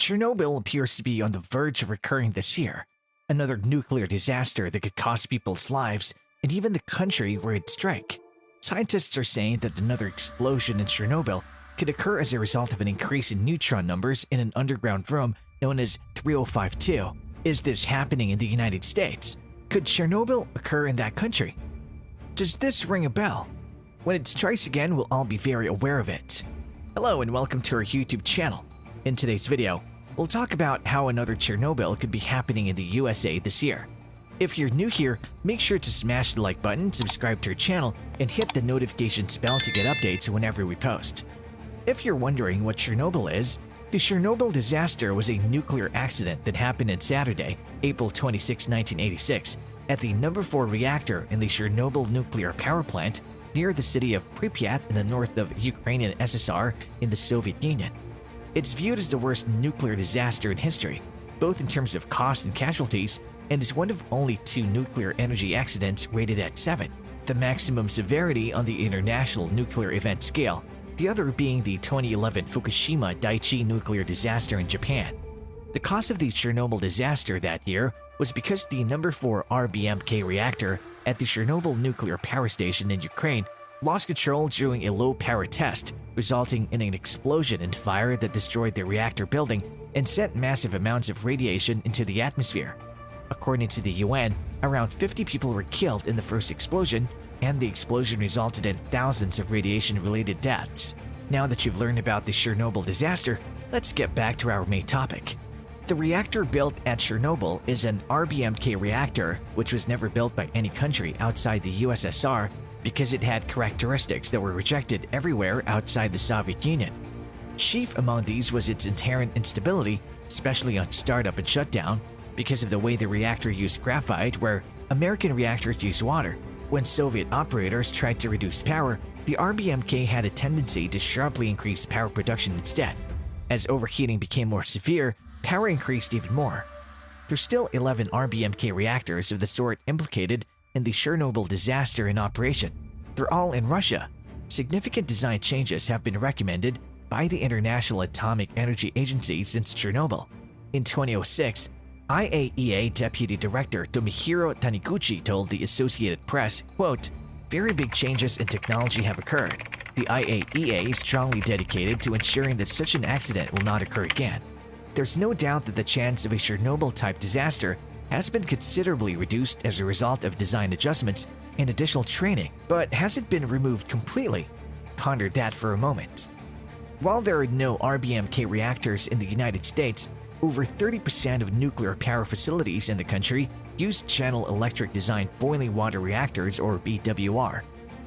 Chernobyl appears to be on the verge of recurring this year, another nuclear disaster that could cost people's lives and even the country where it struck. Scientists are saying that another explosion in Chernobyl could occur as a result of an increase in neutron numbers in an underground room known as 3052. Is this happening in the United States? Could Chernobyl occur in that country? Does this ring a bell? When it strikes again, we'll all be very aware of it. Hello and welcome to our YouTube channel. In today's video, we'll talk about how another Chernobyl could be happening in the USA this year. If you're new here, make sure to smash the like button, subscribe to our channel, and hit the notifications bell to get updates whenever we post. If you're wondering what Chernobyl is, the Chernobyl disaster was a nuclear accident that happened on Saturday, April 26, 1986, at the No. 4 reactor in the Chernobyl nuclear power plant near the city of Pripyat in the north of Ukrainian SSR in the Soviet Union. It's viewed as the worst nuclear disaster in history, both in terms of cost and casualties, and is one of only 2 nuclear energy accidents rated at 7, the maximum severity on the International Nuclear Event Scale, the other being the 2011 Fukushima Daiichi nuclear disaster in Japan. The cause of the Chernobyl disaster that year was because the No. 4 RBMK reactor at the Chernobyl nuclear power station in Ukraine lost control during a low-power test, resulting in an explosion and fire that destroyed the reactor building and sent massive amounts of radiation into the atmosphere. According to the UN, around 50 people were killed in the first explosion, and the explosion resulted in thousands of radiation-related deaths. Now that you've learned about the Chernobyl disaster, let's get back to our main topic. The reactor built at Chernobyl is an RBMK reactor, which was never built by any country outside the USSR because it had characteristics that were rejected everywhere outside the Soviet Union. Chief among these was its inherent instability, especially on startup and shutdown, because of the way the reactor used graphite, where American reactors use water. When Soviet operators tried to reduce power, the RBMK had a tendency to sharply increase power production instead. As overheating became more severe, power increased even more. There's still 11 RBMK reactors of the sort implicated in the Chernobyl disaster in operation. They're all in Russia. Significant design changes have been recommended by the International Atomic Energy Agency since Chernobyl. In 2006, IAEA Deputy Director Tomohiro Taniguchi told the Associated Press, quote, "Very big changes in technology have occurred. The IAEA is strongly dedicated to ensuring that such an accident will not occur again. There's no doubt that the chance of a Chernobyl-type disaster has been considerably reduced as a result of design adjustments and additional training, but has it been removed completely? Ponder that for a moment." While there are no RBMK reactors in the United States, over 30% of nuclear power facilities in the country use General Electric designed boiling water reactors, or BWR.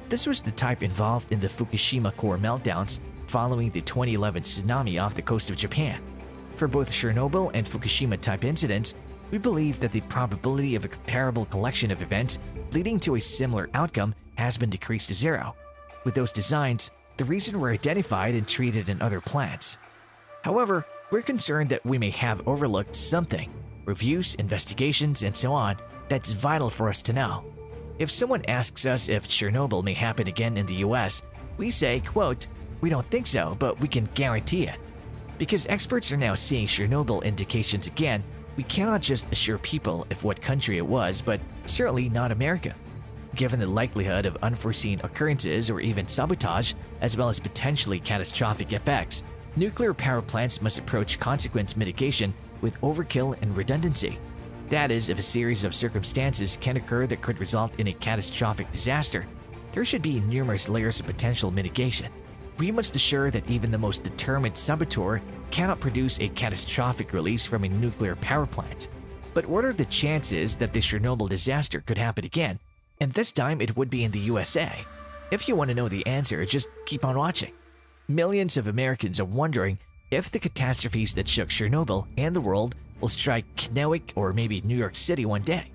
This was the type involved in the Fukushima core meltdowns following the 2011 tsunami off the coast of Japan. For both Chernobyl and Fukushima-type incidents, we believe that the probability of a comparable collection of events leading to a similar outcome has been decreased to 0. With those designs, the reason were identified and treated in other plants. However, we're concerned that we may have overlooked something, reviews, investigations, and so on, that's vital for us to know. If someone asks us if Chernobyl may happen again in the US, we say, quote, "We don't think so, but we can guarantee it." Because experts are now seeing Chernobyl indications again, we cannot just assure people of what country it was, but certainly not America. Given the likelihood of unforeseen occurrences or even sabotage, as well as potentially catastrophic effects, nuclear power plants must approach consequence mitigation with overkill and redundancy. That is, if a series of circumstances can occur that could result in a catastrophic disaster, there should be numerous layers of potential mitigation. We must assure that even the most determined saboteur cannot produce a catastrophic release from a nuclear power plant. But what are the chances that the Chernobyl disaster could happen again, and this time it would be in the USA? If you want to know the answer, just keep on watching. Millions of Americans are wondering if the catastrophes that shook Chernobyl and the world will strike Kennewick or maybe New York City one day.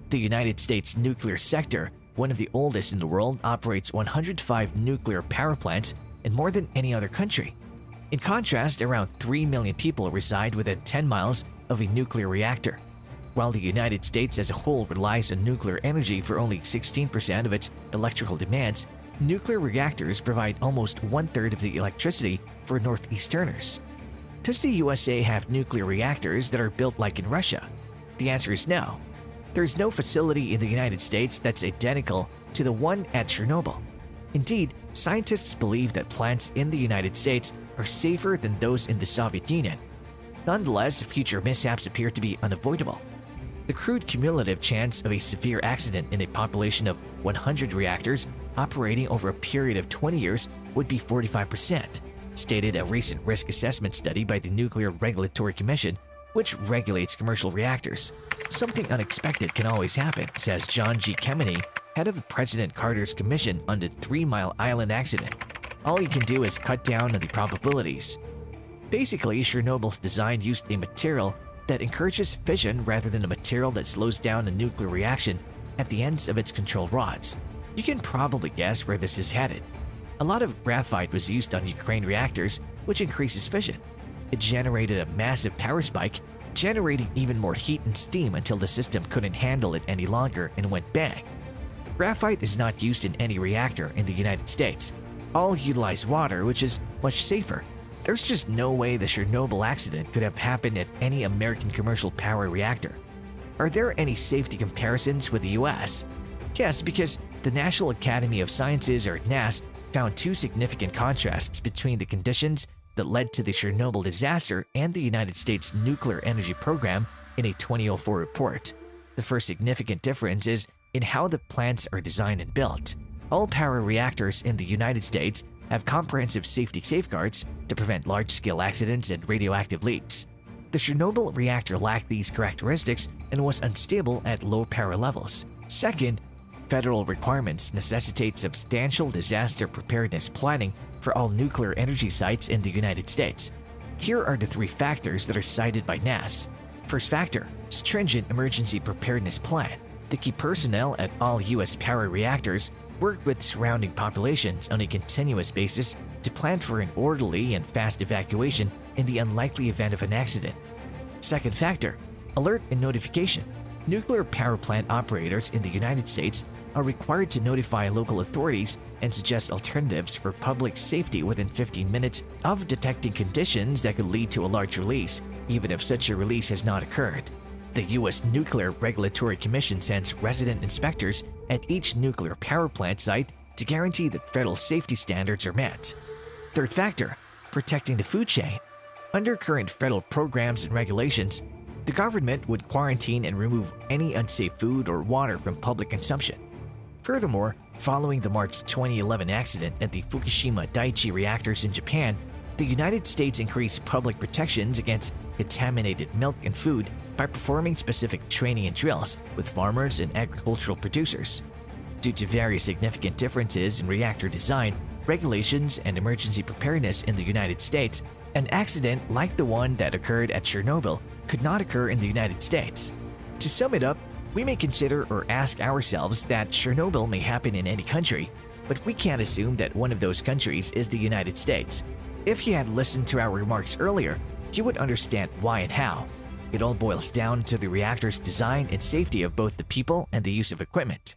The United States nuclear sector, one of the oldest in the world, operates 105 nuclear power plants and more than any other country. In contrast, around 3 million people reside within 10 miles of a nuclear reactor. While the United States as a whole relies on nuclear energy for only 16% of its electrical demands, nuclear reactors provide almost 1/3 of the electricity for Northeasterners. Does the USA have nuclear reactors that are built like in Russia? The answer is no. There is no facility in the United States that's identical to the one at Chernobyl. Indeed, scientists believe that plants in the United States are safer than those in the Soviet Union. Nonetheless, future mishaps appear to be unavoidable. The crude cumulative chance of a severe accident in a population of 100 reactors operating over a period of 20 years would be 45%, stated a recent risk assessment study by the Nuclear Regulatory Commission, which regulates commercial reactors. Something unexpected can always happen, says John G. Kemeny, head of President Carter's commission on the 3 Mile Island accident. All he can do is cut down on the probabilities. Basically, Chernobyl's design used a material that encourages fission rather than a material that slows down a nuclear reaction at the ends of its control rods. You can probably guess where this is headed. A lot of graphite was used on Ukraine reactors, which increases fission. It generated a massive power spike, generating even more heat and steam until the system couldn't handle it any longer and went bang. Graphite is not used in any reactor in the United States. All utilize water, which is much safer. There's just no way the Chernobyl accident could have happened at any American commercial power reactor. Are there any safety comparisons with the US? Yes, because the National Academy of Sciences, or NAS, found 2 significant contrasts between the conditions that led to the Chernobyl disaster and the United States nuclear energy program in a 2004 report. The first significant difference is in how the plants are designed and built. All power reactors in the United States have comprehensive safety safeguards to prevent large-scale accidents and radioactive leaks. The Chernobyl reactor lacked these characteristics and was unstable at low power levels. Second, federal requirements necessitate substantial disaster preparedness planning for all nuclear energy sites in the United States. Here are the 3 factors that are cited by NAS. First factor, stringent emergency preparedness plan. The key personnel at all U.S. power reactors work with surrounding populations on a continuous basis to plan for an orderly and fast evacuation in the unlikely event of an accident. Second factor, alert and notification. Nuclear power plant operators in the United States are required to notify local authorities and suggest alternatives for public safety within 15 minutes of detecting conditions that could lead to a large release, even if such a release has not occurred. The U.S. Nuclear Regulatory Commission sends resident inspectors at each nuclear power plant site to guarantee that federal safety standards are met. Third factor, protecting the food chain. Under current federal programs and regulations, the government would quarantine and remove any unsafe food or water from public consumption. Furthermore, following the March 2011 accident at the Fukushima Daiichi reactors in Japan, the United States increased public protections against contaminated milk and food by performing specific training and drills with farmers and agricultural producers. Due to various significant differences in reactor design, regulations, and emergency preparedness in the United States, an accident like the one that occurred at Chernobyl could not occur in the United States. To sum it up, we may consider or ask ourselves that Chernobyl may happen in any country, but we can't assume that one of those countries is the United States. If you had listened to our remarks earlier, you would understand why and how. It all boils down to the reactor's design and safety of both the people and the use of equipment.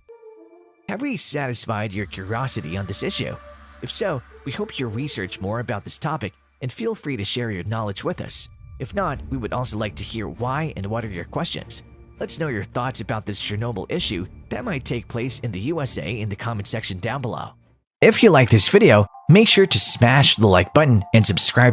Have we satisfied your curiosity on this issue? If so, we hope you research more about this topic and feel free to share your knowledge with us. If not, we would also like to hear why and what are your questions. Let's know your thoughts about this Chernobyl issue that might take place in the USA in the comment section down below. If you like this video, make sure to smash the like button and subscribe